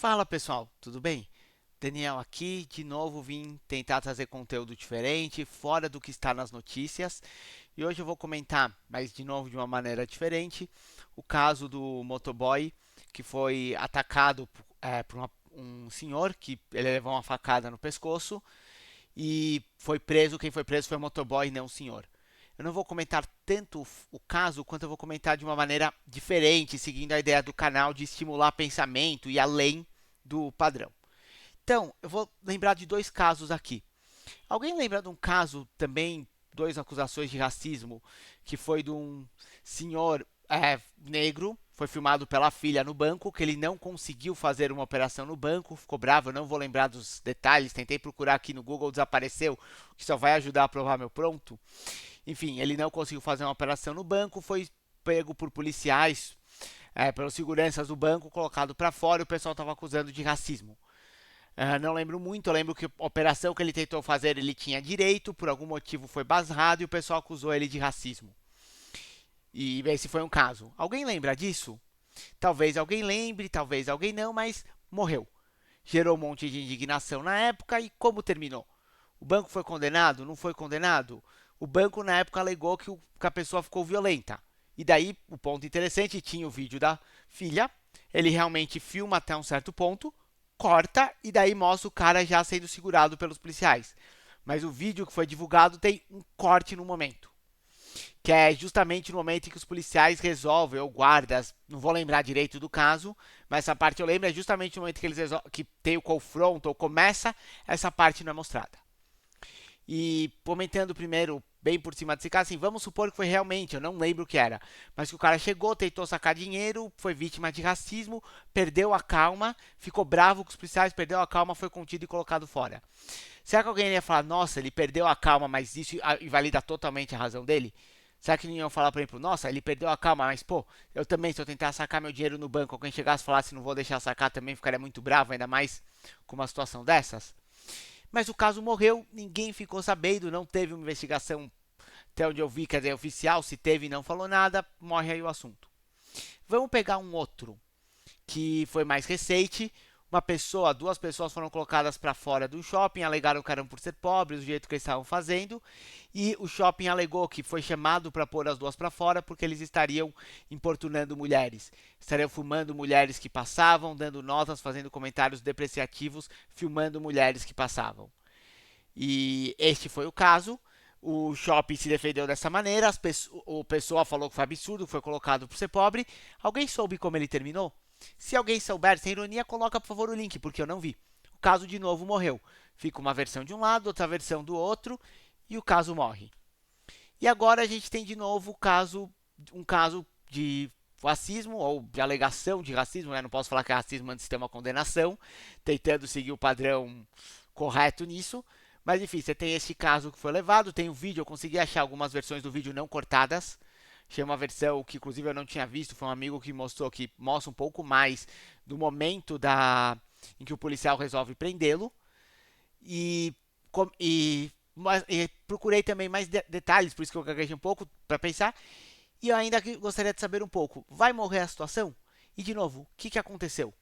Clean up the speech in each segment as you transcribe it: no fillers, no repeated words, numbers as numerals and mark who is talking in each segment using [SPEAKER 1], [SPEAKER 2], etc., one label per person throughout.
[SPEAKER 1] Fala pessoal, tudo bem? Daniel aqui, de novo vim tentar trazer conteúdo diferente, fora do que está nas notícias. E hoje eu vou comentar, mas de novo de uma maneira diferente, o caso do motoboy que foi atacado por um senhor que ele levou uma facada no pescoço e foi preso. Quem foi preso foi o motoboy e não o senhor. Eu não vou comentar tanto o caso quanto eu vou comentar de uma maneira diferente, seguindo a ideia do canal de estimular pensamento e além do padrão. Então, eu vou lembrar de dois casos aqui. Alguém lembra de um caso também, duas acusações de racismo, que foi de um senhor negro, foi filmado pela filha no banco, que ele não conseguiu fazer uma operação no banco, ficou bravo, eu não vou lembrar dos detalhes, tentei procurar aqui no Google, desapareceu, que só vai ajudar a provar meu pronto. Enfim, ele não conseguiu fazer uma operação no banco, foi pego por policiais, pelos seguranças do banco, colocado para fora e o pessoal estava acusando de racismo. Não lembro muito, eu lembro que a operação que ele tentou fazer ele tinha direito, por algum motivo foi barrado e o pessoal acusou ele de racismo. E esse foi um caso. Alguém lembra disso? Talvez alguém lembre, talvez alguém não, mas morreu. Gerou um monte de indignação na época e como terminou? O banco foi condenado? Não foi condenado? O banco na época alegou que a pessoa ficou violenta. E daí, o ponto interessante, tinha o vídeo da filha, ele realmente filma até um certo ponto, corta e daí mostra o cara já sendo segurado pelos policiais. Mas o vídeo que foi divulgado tem um corte no momento, que é justamente no momento em que os policiais resolvem, ou guardas, não vou lembrar direito do caso, mas essa parte eu lembro, é justamente no momento que eles que tem o confronto, ou começa, essa parte não é mostrada. E comentando primeiro, bem por cima desse caso, assim, vamos supor que foi realmente, eu não lembro o que era, mas que o cara chegou, tentou sacar dinheiro, foi vítima de racismo, perdeu a calma, ficou bravo com os policiais, perdeu a calma, foi contido e colocado fora. Será que alguém ia falar, nossa, ele perdeu a calma, mas isso invalida totalmente a razão dele? Será que não iam falar, por exemplo, nossa, ele perdeu a calma, mas pô, eu também, se eu tentar sacar meu dinheiro no banco, alguém chegasse e falasse não vou deixar sacar, também ficaria muito bravo, ainda mais com uma situação dessas? Mas o caso morreu, ninguém ficou sabendo, não teve uma investigação, até onde eu vi, quer dizer, oficial, se teve e não falou nada, morre aí o assunto. Vamos pegar um outro, que foi mais recente. Uma pessoa, duas pessoas foram colocadas para fora do shopping, alegaram que eram por ser pobres, do jeito que eles estavam fazendo, e o shopping alegou que foi chamado para pôr as duas para fora porque eles estariam importunando mulheres. Estariam filmando mulheres que passavam, dando notas, fazendo comentários depreciativos, filmando mulheres que passavam. E este foi o caso. O shopping se defendeu dessa maneira, o pessoal falou que foi absurdo, foi colocado por ser pobre. Alguém soube como ele terminou? Se alguém souber, sem ironia, coloca por favor o link, porque eu não vi. O caso de novo morreu. Fica uma versão de um lado, outra versão do outro, e o caso morre. E agora a gente tem de novo um caso de racismo, ou de alegação de racismo, né? Não posso falar que é racismo antes de ter uma condenação, tentando seguir o padrão correto nisso. Mas enfim, você tem esse caso que foi levado, tem o vídeo, eu consegui achar algumas versões do vídeo não cortadas. Achei uma versão que inclusive eu não tinha visto, foi um amigo que mostrou, que mostra um pouco mais do momento em que o policial resolve prendê-lo. E, e procurei também mais detalhes, por isso que eu gaguejei um pouco para pensar. E eu ainda gostaria de saber um pouco, vai morrer a situação? E de novo, o que aconteceu?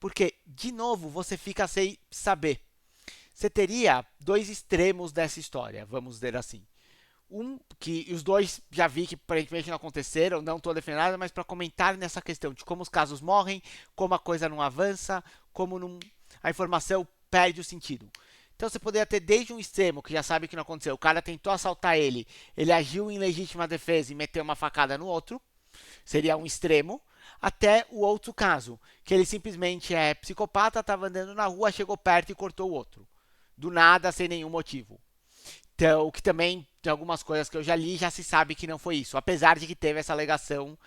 [SPEAKER 1] Porque, de novo, você fica sem saber. Você teria dois extremos dessa história, vamos dizer assim. Um, que os dois já vi que aparentemente não aconteceram, não estou defendendo nada, mas para comentar nessa questão de como os casos morrem, como a coisa não avança, como não, a informação perde o sentido. Então você poderia ter desde um extremo, que já sabe que não aconteceu, o cara tentou assaltar ele agiu em legítima defesa e meteu uma facada no outro, seria um extremo, até o outro caso, que ele simplesmente é psicopata, estava andando na rua, chegou perto e cortou o outro. Do nada, sem nenhum motivo. Então, que também tem algumas coisas que eu já li, já se sabe que não foi isso. Apesar de que teve essa alegação,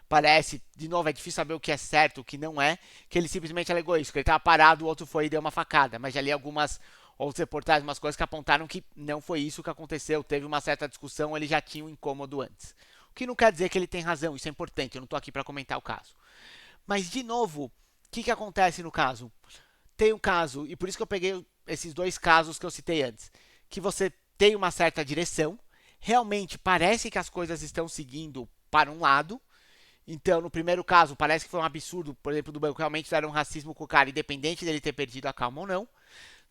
[SPEAKER 1] parece, de novo, é difícil saber o que é certo, o que não é, que ele simplesmente alegou isso, que ele estava parado, o outro foi e deu uma facada. Mas já li algumas outras reportagens, umas coisas que apontaram que não foi isso que aconteceu, teve uma certa discussão, ele já tinha um incômodo antes. O que não quer dizer que ele tem razão, isso é importante, eu não estou aqui para comentar o caso. Mas, de novo, o que acontece no caso? Tem um caso, e por isso que eu peguei esses dois casos que eu citei antes, que você tem uma certa direção, realmente parece que as coisas estão seguindo para um lado, Então, no primeiro caso, parece que foi um absurdo, por exemplo, do banco realmente era um racismo com o cara, independente dele ter perdido a calma ou não.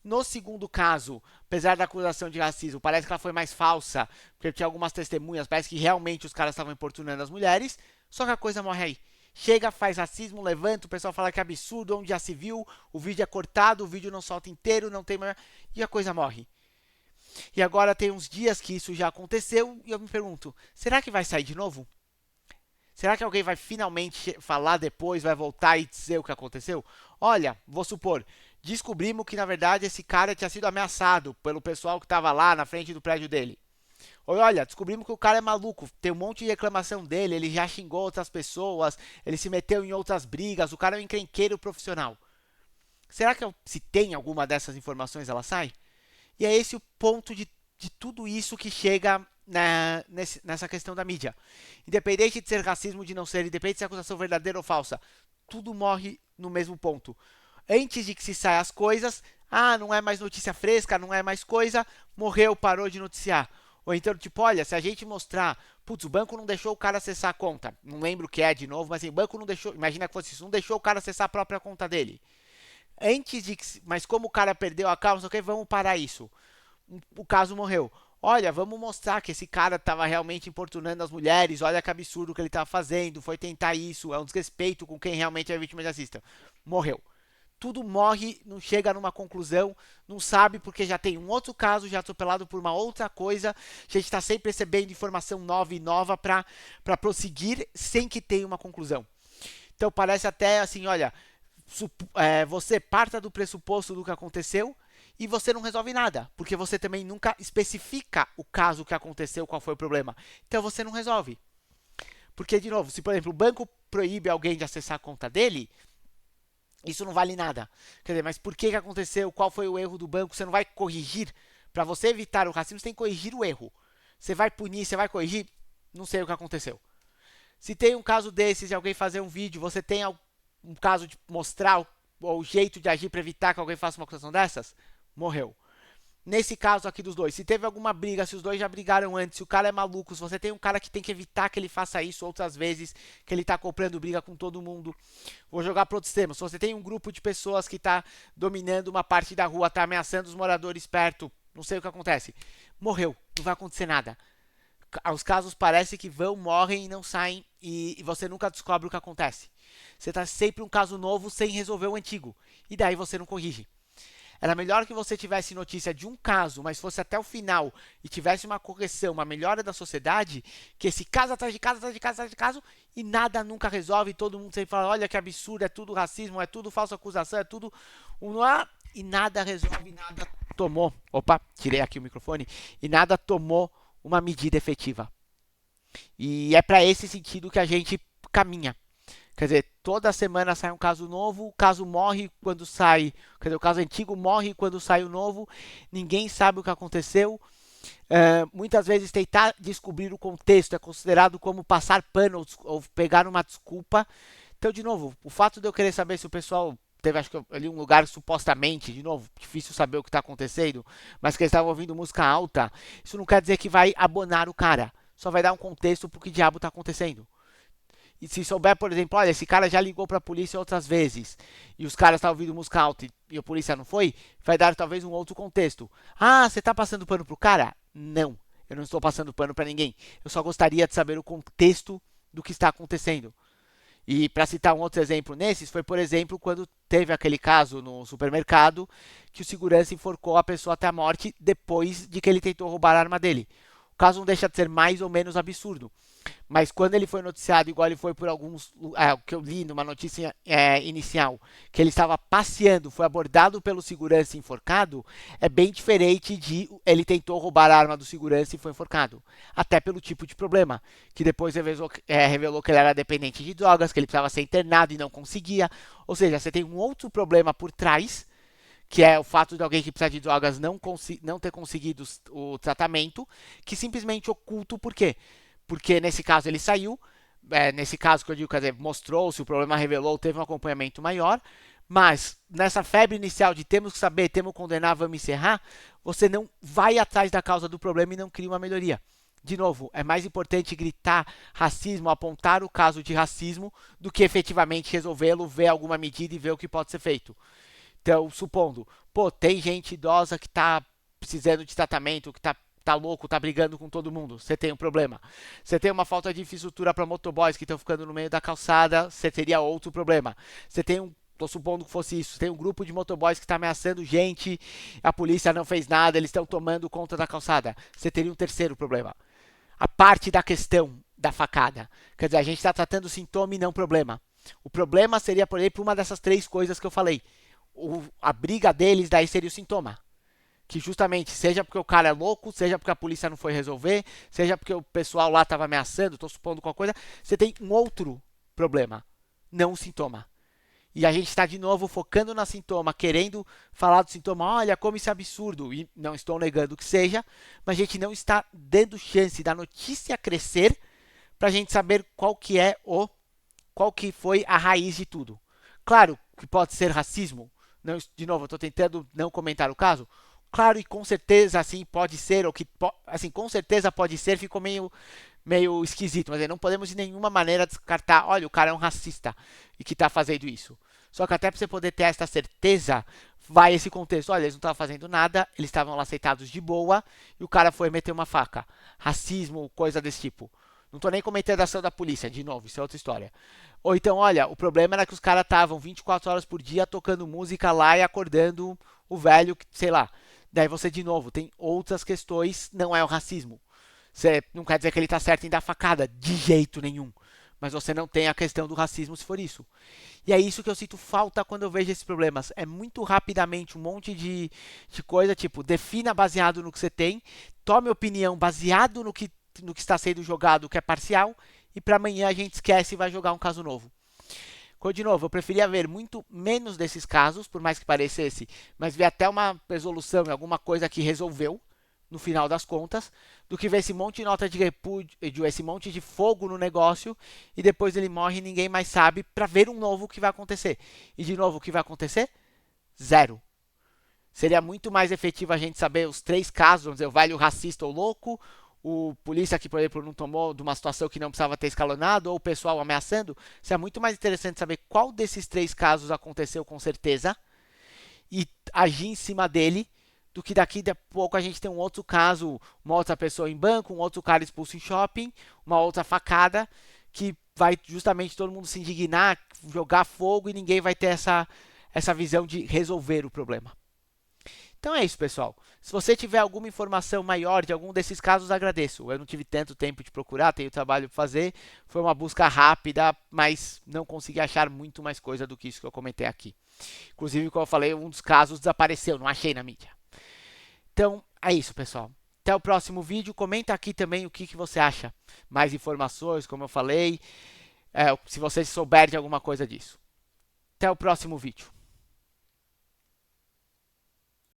[SPEAKER 1] No segundo caso, apesar da acusação de racismo, parece que ela foi mais falsa, porque tinha algumas testemunhas, parece que realmente os caras estavam importunando as mulheres, só que a coisa morre aí. Chega, faz racismo, levanta, o pessoal fala que é absurdo, onde já se viu, o vídeo é cortado, o vídeo não solta inteiro, não tem mais. E a coisa morre. E agora tem uns dias que isso já aconteceu, e eu me pergunto, será que vai sair de novo? Será que alguém vai finalmente falar depois, vai voltar e dizer o que aconteceu? Olha, vou supor, descobrimos que na verdade esse cara tinha sido ameaçado pelo pessoal que estava lá na frente do prédio dele. Ou olha, descobrimos que o cara é maluco, tem um monte de reclamação dele, ele já xingou outras pessoas, ele se meteu em outras brigas, o cara é um encrenqueiro profissional. Será que se tem alguma dessas informações ela sai? E é esse o ponto de tudo isso que chega nessa questão da mídia. Independente de ser racismo, de não ser, independente de ser acusação verdadeira ou falsa, tudo morre no mesmo ponto. Antes de que se saia as coisas, não é mais notícia fresca, não é mais coisa, morreu, parou de noticiar. Ou então, tipo, olha, se a gente mostrar, putz, o banco não deixou o cara acessar a conta, não lembro o que é de novo, mas assim, o banco não deixou, imagina que fosse isso, não deixou o cara acessar a própria conta dele. Antes de que, mas como o cara perdeu a calma, ok, vamos parar isso. O caso morreu. Olha, vamos mostrar que esse cara estava realmente importunando as mulheres, olha que absurdo que ele estava fazendo, foi tentar isso, é um desrespeito com quem realmente é vítima de assista. Morreu. Tudo morre, não chega numa conclusão, não sabe porque já tem um outro caso já atropelado por uma outra coisa, a gente está sempre recebendo informação nova e nova para prosseguir sem que tenha uma conclusão. Então parece até assim, olha, você parta do pressuposto do que aconteceu e você não resolve nada, porque você também nunca especifica o caso que aconteceu, qual foi o problema. Então você não resolve. Porque, de novo, se por exemplo o banco proíbe alguém de acessar a conta dele, isso não vale nada. Quer dizer, mas por que aconteceu? Qual foi o erro do banco? Você não vai corrigir. Para você evitar o racismo, você tem que corrigir o erro. Você vai punir, você vai corrigir? Não sei o que aconteceu. Se tem um caso desses de alguém fazer um vídeo, você tem um caso de mostrar o jeito de agir para evitar que alguém faça uma acusação dessas? Morreu. Nesse caso aqui dos dois, se teve alguma briga, se os dois já brigaram antes, se o cara é maluco, se você tem um cara que tem que evitar que ele faça isso outras vezes, que ele tá comprando briga com todo mundo, vou jogar para outros termos. Se você tem um grupo de pessoas que tá dominando uma parte da rua, tá ameaçando os moradores perto, não sei o que acontece, morreu, não vai acontecer nada. Os casos parece que vão, morrem e não saem e você nunca descobre o que acontece. Você tá sempre um caso novo sem resolver o antigo e daí você não corrige. Era melhor que você tivesse notícia de um caso, mas fosse até o final e tivesse uma correção, uma melhora da sociedade, que esse caso atrás de caso, atrás de caso, atrás de caso, e nada nunca resolve, todo mundo sempre fala, olha que absurdo, é tudo racismo, é tudo falsa acusação, é tudo e nada resolve, nada tomou. Opa, tirei aqui o microfone, e nada tomou uma medida efetiva. E é para esse sentido que a gente caminha. Quer dizer, toda semana sai um caso novo, o caso morre quando sai, quer dizer, o caso antigo morre quando sai o novo, ninguém sabe o que aconteceu. Muitas vezes tentar descobrir o contexto é considerado como passar pano ou pegar uma desculpa. Então, de novo, o fato de eu querer saber se o pessoal teve, acho que ali um lugar supostamente, de novo, difícil saber o que está acontecendo, mas que eles estavam ouvindo música alta, isso não quer dizer que vai abonar o cara, só vai dar um contexto pro que diabo está acontecendo. E se souber, por exemplo, olha, esse cara já ligou para a polícia outras vezes e os caras estão ouvindo música alta e a polícia não foi, vai dar talvez um outro contexto. Ah, você está passando pano pro cara? Não, eu não estou passando pano para ninguém. Eu só gostaria de saber o contexto do que está acontecendo. E para citar um outro exemplo nesses, foi por exemplo quando teve aquele caso no supermercado que o segurança enforcou a pessoa até a morte depois de que ele tentou roubar a arma dele. O caso não deixa de ser mais ou menos absurdo. Mas quando ele foi noticiado, igual ele foi por alguns, que eu li numa notícia inicial, que ele estava passeando, foi abordado pelo segurança e enforcado, é bem diferente de ele tentou roubar a arma do segurança e foi enforcado. Até pelo tipo de problema, que depois revelou que ele era dependente de drogas, que ele precisava ser internado e não conseguia. Ou seja, você tem um outro problema por trás, que é o fato de alguém que precisa de drogas não ter conseguido o tratamento, que simplesmente oculto por quê? Porque nesse caso ele saiu, nesse caso que eu digo, quer dizer, mostrou-se, o problema revelou, teve um acompanhamento maior, mas nessa febre inicial de temos que saber, temos que condenar, vamos encerrar, você não vai atrás da causa do problema e não cria uma melhoria. De novo, é mais importante gritar racismo, apontar o caso de racismo, do que efetivamente resolvê-lo, ver alguma medida e ver o que pode ser feito. Então, supondo, pô, tem gente idosa que tá precisando de tratamento, que tá louco, tá brigando com todo mundo, você tem um problema. Você tem uma falta de infraestrutura para motoboys que estão ficando no meio da calçada, você teria outro problema. Você tem um, tô supondo que fosse isso, tem um grupo de motoboys que está ameaçando gente, a polícia não fez nada, eles estão tomando conta da calçada. Você teria um terceiro problema. A parte da questão da facada. Quer dizer, a gente está tratando o sintoma e não o problema. O problema seria, por exemplo, uma dessas três coisas que eu falei. A briga deles daí seria o sintoma. Que justamente, seja porque o cara é louco, seja porque a polícia não foi resolver, seja porque o pessoal lá estava ameaçando, estou supondo qualquer coisa, você tem um outro problema, não um sintoma. E a gente está de novo focando no sintoma, querendo falar do sintoma, olha como isso é absurdo, e não estou negando que seja, mas a gente não está dando chance da notícia crescer para a gente saber qual que foi a raiz de tudo. Claro que pode ser racismo, não, de novo, eu estou tentando não comentar o caso. Claro e com certeza assim pode ser, ou que assim com certeza pode ser, ficou meio esquisito, mas não podemos de nenhuma maneira descartar, olha, o cara é um racista e que está fazendo isso. Só que até para você poder ter essa certeza, vai esse contexto. Olha, eles não estavam fazendo nada, eles estavam lá aceitados de boa e o cara foi meter uma faca. Racismo, coisa desse tipo. Não tô nem comentando a ação da polícia, de novo, isso é outra história. Ou então, olha, o problema era que os caras estavam 24 horas por dia tocando música lá e acordando o velho, sei lá. Daí você, de novo, tem outras questões, não é o racismo. Você não quer dizer que ele está certo em dar facada, de jeito nenhum. Mas você não tem a questão do racismo se for isso. E é isso que eu sinto falta quando eu vejo esses problemas. É muito rapidamente um monte de coisa, tipo, defina baseado no que você tem, tome opinião baseado no que está sendo jogado, que é parcial, e para amanhã a gente esquece e vai jogar um caso novo. De novo, eu preferia ver muito menos desses casos, por mais que parecesse, mas ver até uma resolução em alguma coisa que resolveu, no final das contas, do que ver esse monte de nota de repúdio, esse monte de fogo no negócio, e depois ele morre e ninguém mais sabe, para ver um novo que vai acontecer. E de novo, o que vai acontecer? Zero. Seria muito mais efetivo a gente saber os três casos, vamos dizer, o velho racista ou louco, o polícia que, por exemplo, não tomou de uma situação que não precisava ter escalonado, ou o pessoal ameaçando. Seria muito mais interessante saber qual desses três casos aconteceu com certeza e agir em cima dele, do que daqui a pouco a gente tem um outro caso, uma outra pessoa em banco, um outro cara expulso em shopping, uma outra facada, que vai justamente todo mundo se indignar, jogar fogo e ninguém vai ter essa visão de resolver o problema. Então é isso, pessoal. Se você tiver alguma informação maior de algum desses casos, agradeço. Eu não tive tanto tempo de procurar, tenho trabalho para fazer. Foi uma busca rápida, mas não consegui achar muito mais coisa do que isso que eu comentei aqui. Inclusive, como eu falei, um dos casos desapareceu, não achei na mídia. Então, é isso, pessoal. Até o próximo vídeo. Comenta aqui também o que você acha. Mais informações, como eu falei. Se você souber de alguma coisa disso. Até o próximo vídeo.